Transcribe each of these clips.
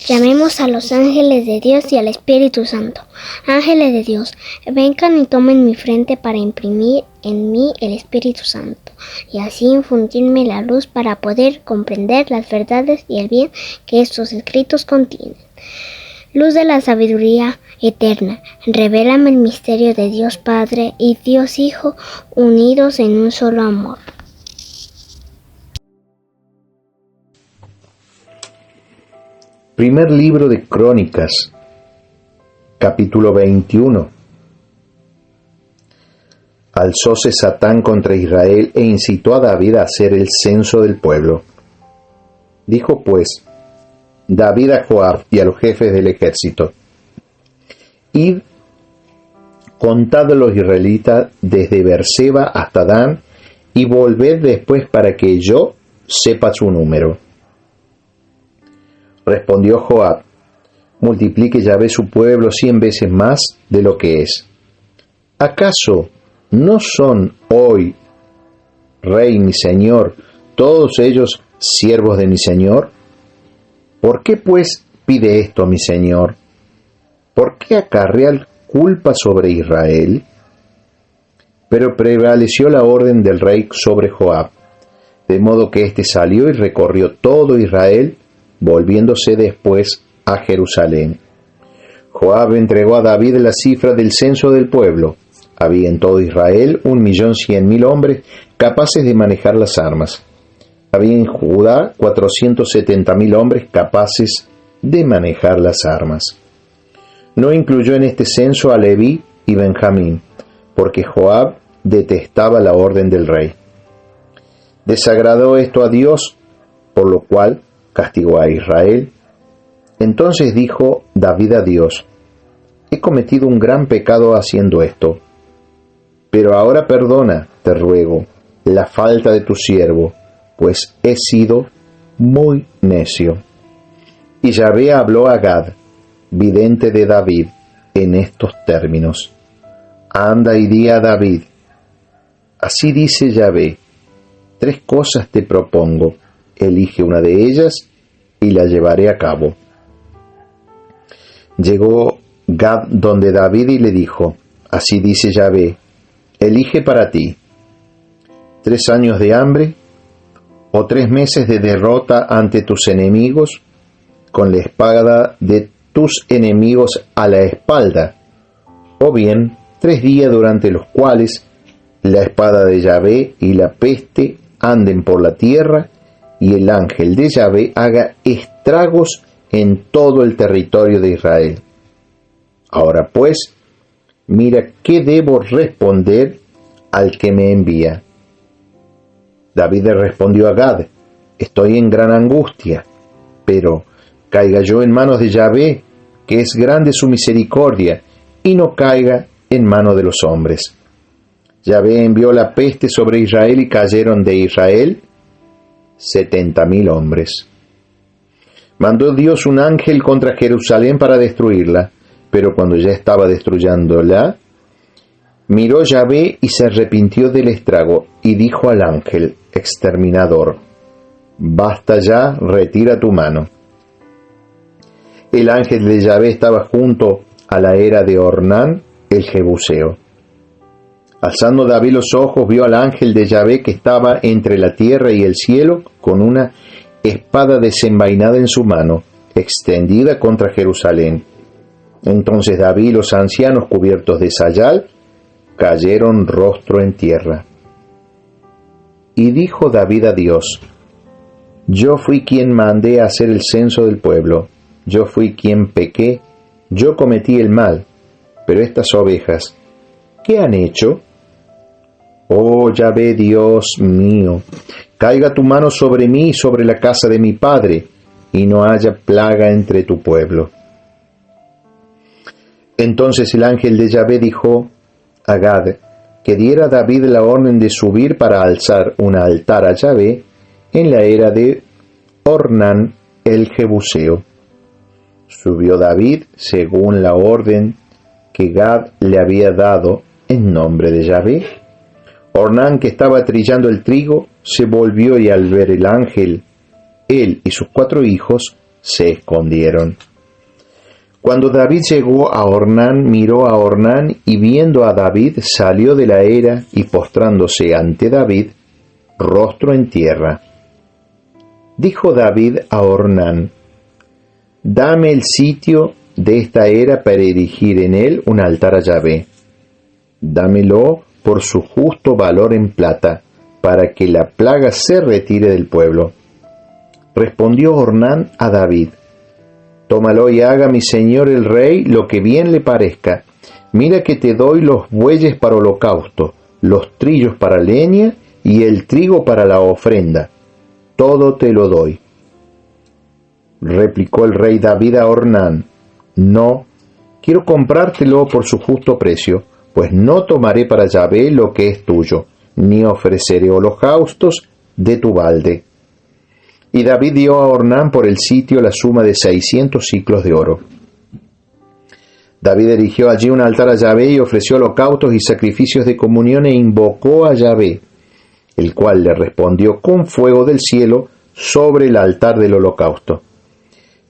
Llamemos a los ángeles de Dios y al Espíritu Santo. Ángeles de Dios, vengan y tomen mi frente para imprimir en mí el Espíritu Santo, y así infundirme la luz para poder comprender las verdades y el bien que estos escritos contienen. Luz de la sabiduría eterna, revélame el misterio de Dios Padre y Dios Hijo, unidos en un solo amor. Primer libro de Crónicas, capítulo 21. Alzóse Satán contra Israel e incitó a David a hacer el censo del pueblo. Dijo pues David a Joab y a los jefes del ejército: Id, contad a los israelitas desde Beerseba hasta Dan, y volved después para que yo sepa su número. Respondió Joab: multiplique Yahvé su pueblo 100 veces más de lo que es. ¿Acaso no son hoy rey mi señor, todos ellos siervos de mi señor? ¿Por qué pues pide esto a mi señor? ¿Por qué acarrea culpa sobre Israel? Pero prevaleció la orden del rey sobre Joab, de modo que éste salió y recorrió todo Israel, volviéndose después a Jerusalén. Joab entregó a David la cifra del censo del pueblo. Había en todo Israel 1.100.000 hombres capaces de manejar las armas. Había en Judá 470.000 hombres capaces de manejar las armas. No incluyó en este censo a Leví y Benjamín, porque Joab detestaba la orden del rey. Desagradó esto a Dios, por lo cual castigó a Israel. Entonces dijo David a Dios: he cometido un gran pecado haciendo esto, pero ahora perdona, te ruego, la falta de tu siervo, pues he sido muy necio. Y Yahvé habló a Gad, vidente de David, en estos términos: anda y di a David, así dice Yahvé, 3 cosas te propongo, elige una de ellas y la llevaré a cabo. Llegó Gad donde David y le dijo: así dice Yahvé, elige para ti 3 años de hambre o 3 meses de derrota ante tus enemigos, con la espada de tus enemigos a la espalda, o bien 3 días durante los cuales la espada de Yahvé y la peste anden por la tierra, y el ángel de Yahvé haga estragos en todo el territorio de Israel. Ahora pues, mira qué debo responder al que me envía. David le respondió a Gad: estoy en gran angustia, pero caiga yo en manos de Yahvé, que es grande su misericordia, y no caiga en manos de los hombres. Yahvé envió la peste sobre Israel y cayeron de Israel 70.000 hombres. Mandó Dios un ángel contra Jerusalén para destruirla, pero cuando ya estaba destruyéndola, miró Yahvé y se arrepintió del estrago, y dijo al ángel exterminador: basta ya, retira tu mano. El ángel de Yahvé estaba junto a la era de Ornán, el Jebuseo. Alzando David los ojos, vio al ángel de Yahvé que estaba entre la tierra y el cielo, con una espada desenvainada en su mano, extendida contra Jerusalén. Entonces David y los ancianos, cubiertos de sayal, cayeron rostro en tierra. Y dijo David a Dios: yo fui quien mandé a hacer el censo del pueblo, yo fui quien pequé, yo cometí el mal, pero estas ovejas, ¿qué han hecho? Oh Yahvé, Dios mío, caiga tu mano sobre mí y sobre la casa de mi padre, y no haya plaga entre tu pueblo. Entonces el ángel de Yahvé dijo a Gad que diera a David la orden de subir para alzar un altar a Yahvé en la era de Ornán el Jebuseo. Subió David según la orden que Gad le había dado en nombre de Yahvé. Ornán, que estaba trillando el trigo, se volvió, y al ver el ángel, él y sus 4 hijos se escondieron. Cuando David llegó a Ornán, miró a Ornán y viendo a David salió de la era y postrándose ante David, rostro en tierra. Dijo David a Ornán: dame el sitio de esta era para erigir en él un altar a Yahvé. Dámelo por su justo valor en plata, para que la plaga se retire del pueblo. Respondió Ornán a David: tómalo y haga mi señor el rey lo que bien le parezca. Mira que te doy los bueyes para holocausto, los trillos para leña y el trigo para la ofrenda. Todo te lo doy. Replicó el rey David a Ornán: no, quiero comprártelo por su justo precio, pues no tomaré para Yahvé lo que es tuyo, ni ofreceré holocaustos de tu balde. Y David dio a Ornán por el sitio la suma de 600 siclos de oro. David erigió allí un altar a Yahvé y ofreció holocaustos y sacrificios de comunión e invocó a Yahvé, el cual le respondió con fuego del cielo sobre el altar del holocausto.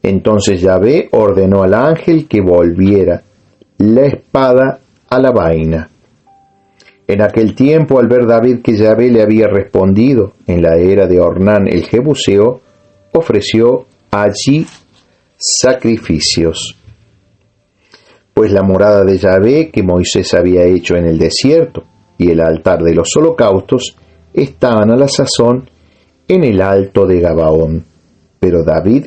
Entonces Yahvé ordenó al ángel que volviera la espada a la vaina. En aquel tiempo, al ver David que Yahvé le había respondido en la era de Ornán el Jebuseo, ofreció allí sacrificios. Pues la morada de Yahvé que Moisés había hecho en el desierto y el altar de los holocaustos estaban a la sazón en el alto de Gabaón. Pero David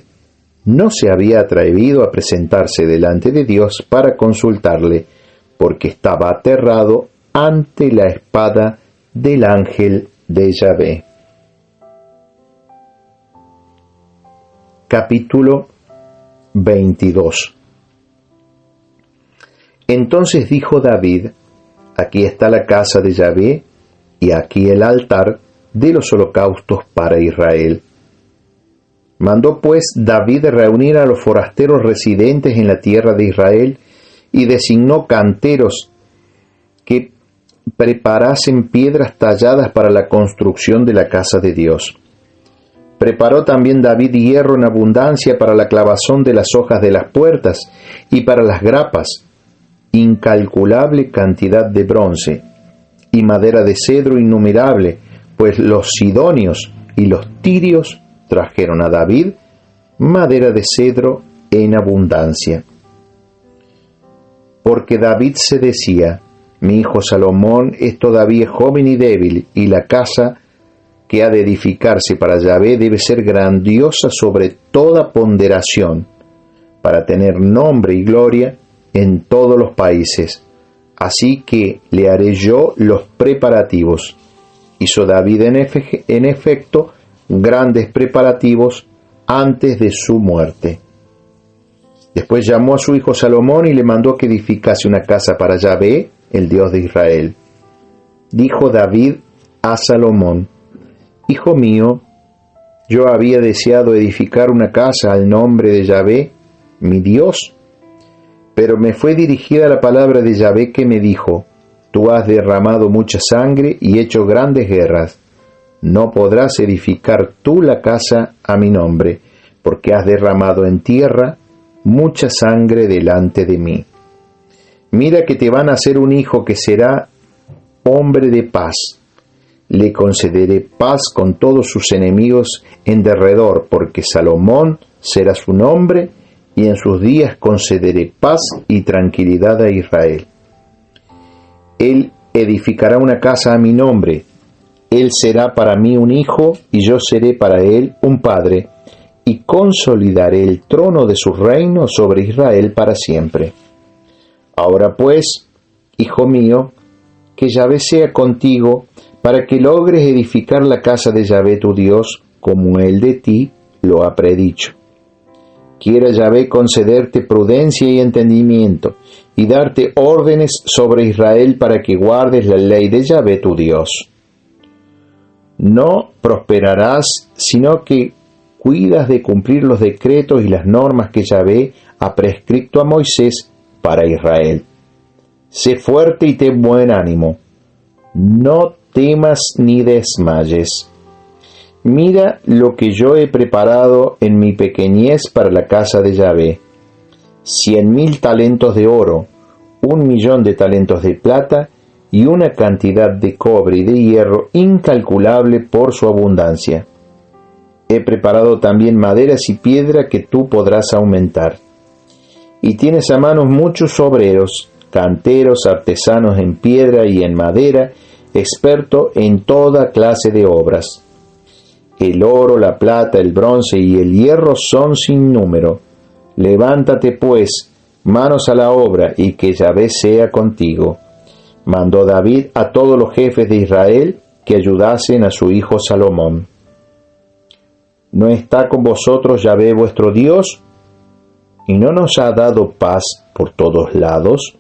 no se había atrevido a presentarse delante de Dios para consultarle, porque estaba aterrado ante la espada del ángel de Yahvé. Capítulo 22. Entonces dijo David: aquí está la casa de Yahvé, y aquí el altar de los holocaustos para Israel. Mandó pues David reunir a los forasteros residentes en la tierra de Israel, y designó canteros que preparasen piedras talladas para la construcción de la casa de Dios. Preparó también David hierro en abundancia para la clavazón de las hojas de las puertas y para las grapas, incalculable cantidad de bronce, y madera de cedro innumerable, pues los sidonios y los tirios trajeron a David madera de cedro en abundancia. Porque David se decía: mi hijo Salomón es todavía joven y débil, y la casa que ha de edificarse para Yahvé debe ser grandiosa sobre toda ponderación, para tener nombre y gloria en todos los países. Así que le haré yo los preparativos. Hizo David en efecto grandes preparativos antes de su muerte. Después llamó a su hijo Salomón y le mandó que edificase una casa para Yahvé, el Dios de Israel. Dijo David a Salomón: hijo mío, yo había deseado edificar una casa al nombre de Yahvé, mi Dios, pero me fue dirigida la palabra de Yahvé que me dijo: tú has derramado mucha sangre y hecho grandes guerras. No podrás edificar tú la casa a mi nombre, porque has derramado en tierra mucha sangre delante de mí. Mira que te van a hacer un hijo que será hombre de paz. Le concederé paz con todos sus enemigos en derredor, porque Salomón será su nombre, y en sus días concederé paz y tranquilidad a Israel. Él edificará una casa a mi nombre. Él será para mí un hijo, y yo seré para él un padre, y consolidaré el trono de su reino sobre Israel para siempre. Ahora pues, hijo mío, que Yahvé sea contigo, para que logres edificar la casa de Yahvé tu Dios, como él de ti lo ha predicho. Quiera Yahvé concederte prudencia y entendimiento, y darte órdenes sobre Israel para que guardes la ley de Yahvé tu Dios. No prosperarás, sino que cuidas de cumplir los decretos y las normas que Yahvé ha prescrito a Moisés para Israel. Sé fuerte y ten buen ánimo. No temas ni desmayes. Mira lo que yo he preparado en mi pequeñez para la casa de Yahvé: 100.000 talentos de oro, 1.000.000 de talentos de plata y una cantidad de cobre y de hierro incalculable por su abundancia. He preparado también maderas y piedra que tú podrás aumentar. Y tienes a mano muchos obreros, canteros, artesanos en piedra y en madera, expertos en toda clase de obras. El oro, la plata, el bronce y el hierro son sin número. Levántate pues, manos a la obra, y que Yahvé sea contigo. Mandó David a todos los jefes de Israel que ayudasen a su hijo Salomón. ¿No está con vosotros Yahvé vuestro Dios? ¿Y no nos ha dado paz por todos lados?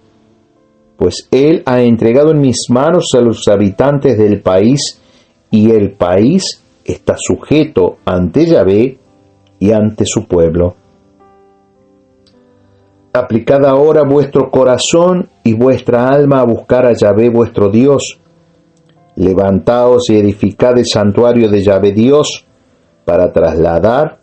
Pues Él ha entregado en mis manos a los habitantes del país, y el país está sujeto ante Yahvé y ante su pueblo. Aplicad ahora vuestro corazón y vuestra alma a buscar a Yahvé vuestro Dios. Levantaos y edificad el santuario de Yahvé Dios, para trasladar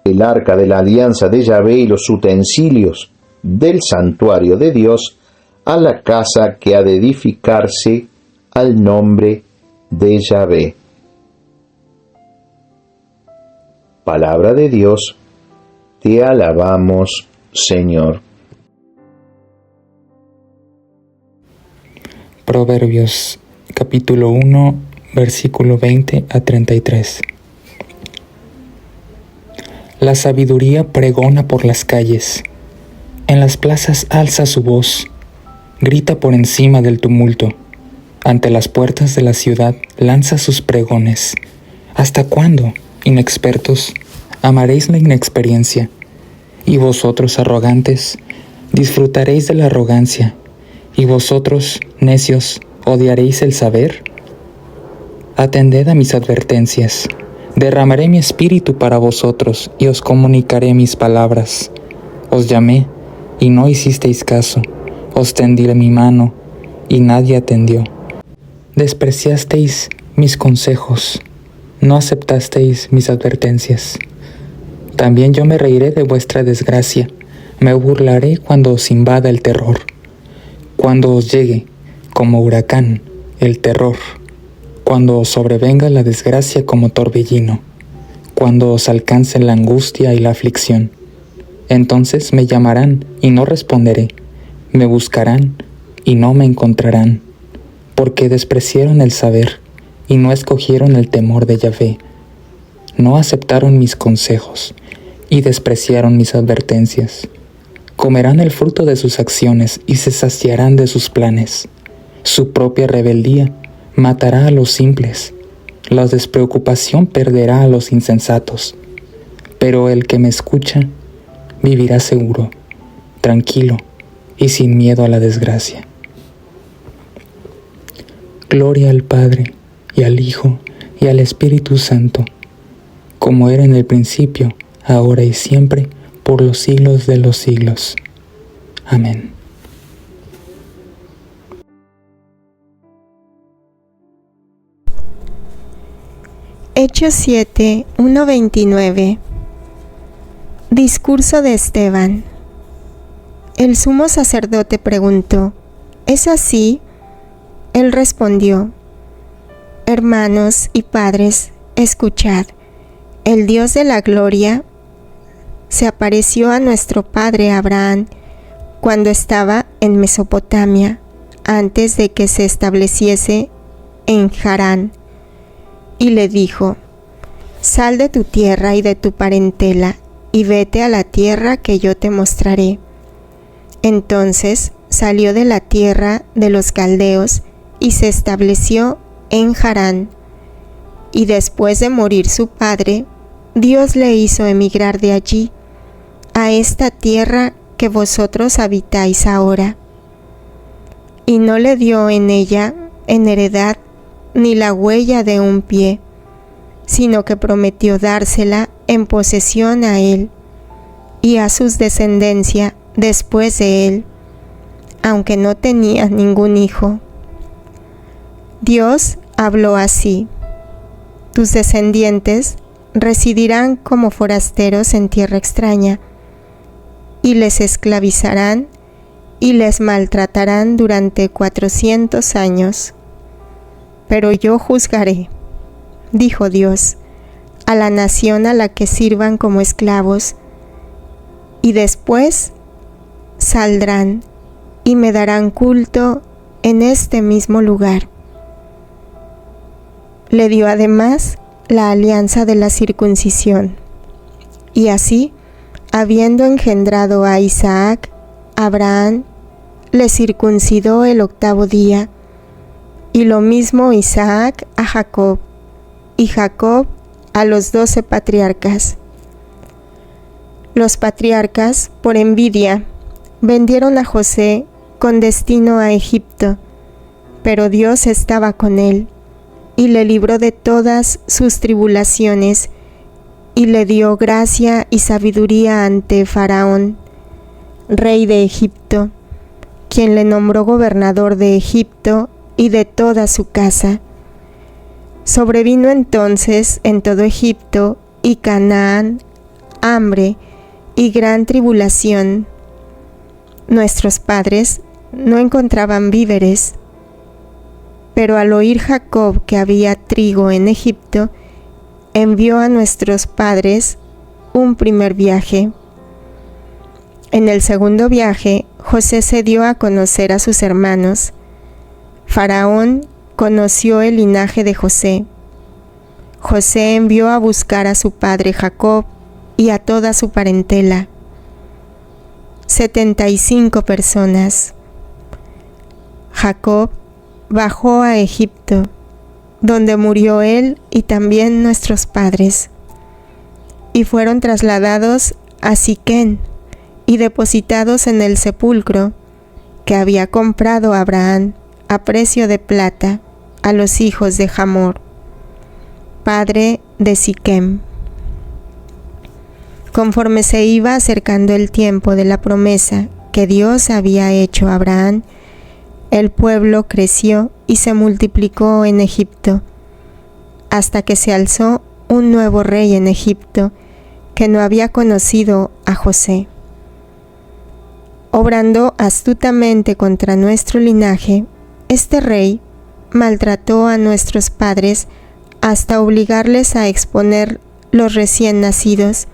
el arca de la alianza de Yahvé y los utensilios del santuario de Dios a la casa que ha de edificarse al nombre de Yahvé. Palabra de Dios, te alabamos, Señor. Proverbios capítulo 1, versículo 20 a 33. La sabiduría pregona por las calles, en las plazas alza su voz, grita por encima del tumulto, ante las puertas de la ciudad lanza sus pregones. ¿Hasta cuándo, inexpertos, amaréis la inexperiencia? Y vosotros, arrogantes, disfrutaréis de la arrogancia, y vosotros, necios, odiaréis el saber. Atended a mis advertencias. Derramaré mi espíritu para vosotros y os comunicaré mis palabras. Os llamé y no hicisteis caso. Os tendí mi mano y nadie atendió. Despreciasteis mis consejos. No aceptasteis mis advertencias. También yo me reiré de vuestra desgracia. Me burlaré cuando os invada el terror. Cuando os llegue, como huracán, el terror. Cuando os sobrevenga la desgracia como torbellino, cuando os alcance la angustia y la aflicción. Entonces me llamarán y no responderé, me buscarán y no me encontrarán, porque despreciaron el saber y no escogieron el temor de Yahvé. No aceptaron mis consejos y despreciaron mis advertencias. Comerán el fruto de sus acciones y se saciarán de sus planes. Su propia rebeldía matará a los simples, la despreocupación perderá a los insensatos, pero el que me escucha vivirá seguro, tranquilo y sin miedo a la desgracia. Gloria al Padre, y al Hijo, y al Espíritu Santo, como era en el principio, ahora y siempre, por los siglos de los siglos. Amén. Hechos 7, 1-29. Discurso de Esteban. El sumo sacerdote preguntó: ¿es así? Él respondió: Hermanos y padres, escuchad. El Dios de la gloria se apareció a nuestro padre Abraham cuando estaba en Mesopotamia, antes de que se estableciese en Harán. Y le dijo: Sal de tu tierra y de tu parentela, y vete a la tierra que yo te mostraré. Entonces salió de la tierra de los caldeos y se estableció en Harán. Y después de morir su padre, Dios le hizo emigrar de allí, a esta tierra que vosotros habitáis ahora. Y no le dio en ella, en heredad, ni la huella de un pie, sino que prometió dársela en posesión a él y a sus descendencia después de él, aunque no tenía ningún hijo. Dios habló así: tus descendientes residirán como forasteros en tierra extraña, y les esclavizarán y les maltratarán durante 400 años. Pero yo juzgaré, dijo Dios, a la nación a la que sirvan como esclavos, y después saldrán y me darán culto en este mismo lugar. Le dio además la alianza de la circuncisión, y así, habiendo engendrado a Isaac, Abraham le circuncidó el 8º día, y lo mismo Isaac a Jacob, y Jacob a los 12 patriarcas. Los patriarcas, por envidia, vendieron a José con destino a Egipto, pero Dios estaba con él, y le libró de todas sus tribulaciones, y le dio gracia y sabiduría ante Faraón, rey de Egipto, quien le nombró gobernador de Egipto y de toda su casa. Sobrevino entonces en todo Egipto y Canaán hambre y gran tribulación. Nuestros padres no encontraban víveres, pero al oír Jacob que había trigo en Egipto, envió a nuestros padres un primer viaje. En el segundo viaje, José se dio a conocer a sus hermanos. Faraón conoció el linaje de José. José envió a buscar a su padre Jacob y a toda su parentela, 75 personas. Jacob bajó a Egipto, donde murió él y también nuestros padres, y fueron trasladados a Siquén y depositados en el sepulcro que había comprado Abraham a precio de plata a los hijos de Hamor, padre de Siquem. Conforme se iba acercando el tiempo de la promesa que Dios había hecho a Abraham, el pueblo creció y se multiplicó en Egipto, hasta que se alzó un nuevo rey en Egipto que no había conocido a José. Obrando astutamente contra nuestro linaje, este rey maltrató a nuestros padres hasta obligarles a exponer los recién nacidos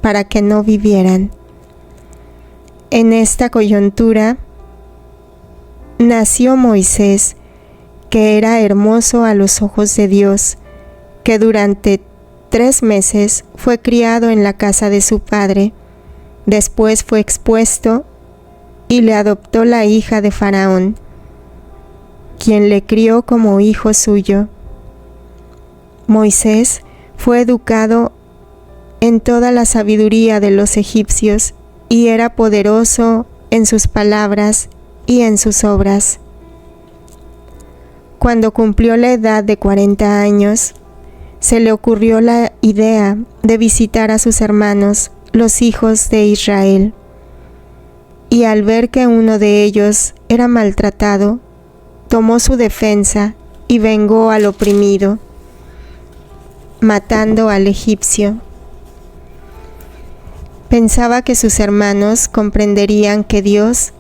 para que no vivieran. En esta coyuntura nació Moisés, que era hermoso a los ojos de Dios, que durante 3 meses fue criado en la casa de su padre. Después fue expuesto y le adoptó la hija de Faraón, quien le crió como hijo suyo. Moisés fue educado en toda la sabiduría de los egipcios y era poderoso en sus palabras y en sus obras. Cuando cumplió la edad de 40 años, se le ocurrió la idea de visitar a sus hermanos, los hijos de Israel. Y al ver que uno de ellos era maltratado, tomó su defensa y vengó al oprimido, matando al egipcio. Pensaba que sus hermanos comprenderían que Dios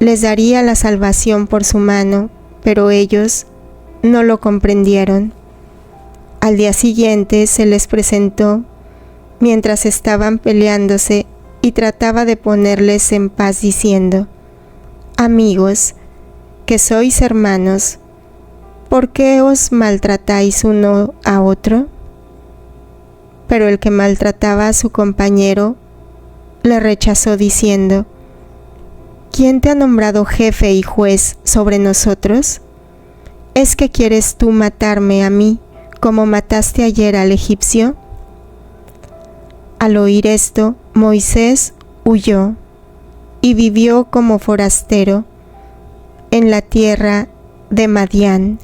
les daría la salvación por su mano, pero ellos no lo comprendieron. Al día siguiente se les presentó mientras estaban peleándose y trataba de ponerles en paz diciendo: amigos, que sois hermanos, ¿por qué os maltratáis uno a otro? Pero el que maltrataba a su compañero le rechazó diciendo: ¿quién te ha nombrado jefe y juez sobre nosotros? ¿Es que quieres tú matarme a mí, como mataste ayer al egipcio? Al oír esto, Moisés huyó y vivió como forastero en la tierra de Madián,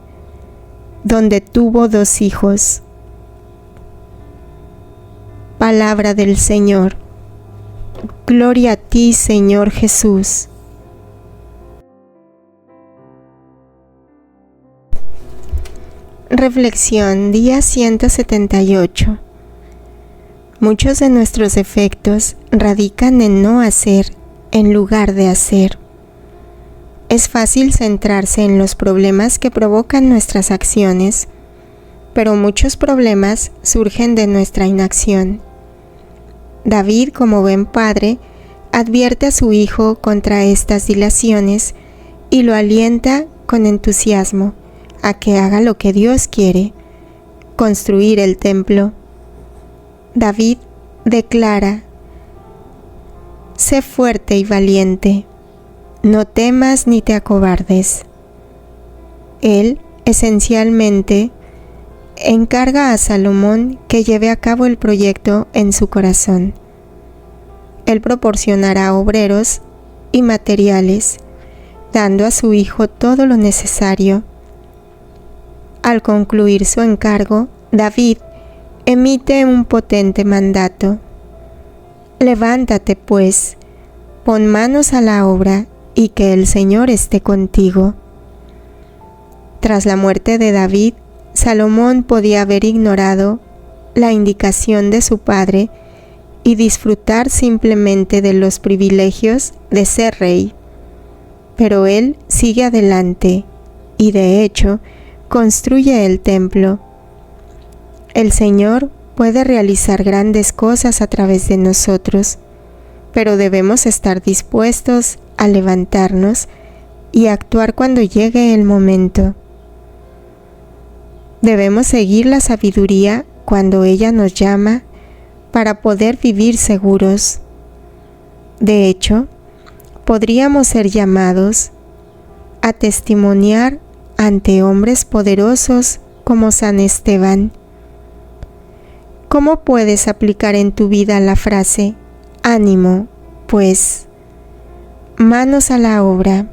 donde tuvo 2 hijos. Palabra del Señor. Gloria a ti, Señor Jesús. Reflexión, día 178. Muchos de nuestros defectos radican en no hacer en lugar de hacer. Es fácil centrarse en los problemas que provocan nuestras acciones, pero muchos problemas surgen de nuestra inacción. David, como buen padre, advierte a su hijo contra estas dilaciones y lo alienta con entusiasmo a que haga lo que Dios quiere, construir el templo. David declara: sé fuerte y valiente, no temas ni te acobardes. Él, esencialmente, encarga a Salomón que lleve a cabo el proyecto en su corazón. Él proporcionará obreros y materiales, dando a su hijo todo lo necesario. Al concluir su encargo, David emite un potente mandato: levántate, pues, pon manos a la obra y que el Señor esté contigo. Tras la muerte de David, Salomón podía haber ignorado la indicación de su padre y disfrutar simplemente de los privilegios de ser rey. Pero él sigue adelante y, de hecho, construye el templo. El Señor puede realizar grandes cosas a través de nosotros, pero debemos estar dispuestos a levantarnos y actuar cuando llegue el momento. Debemos seguir la sabiduría cuando ella nos llama para poder vivir seguros. De hecho, podríamos ser llamados a testimoniar ante hombres poderosos como San Esteban. ¿Cómo puedes aplicar en tu vida la frase: ánimo, pues, manos a la obra?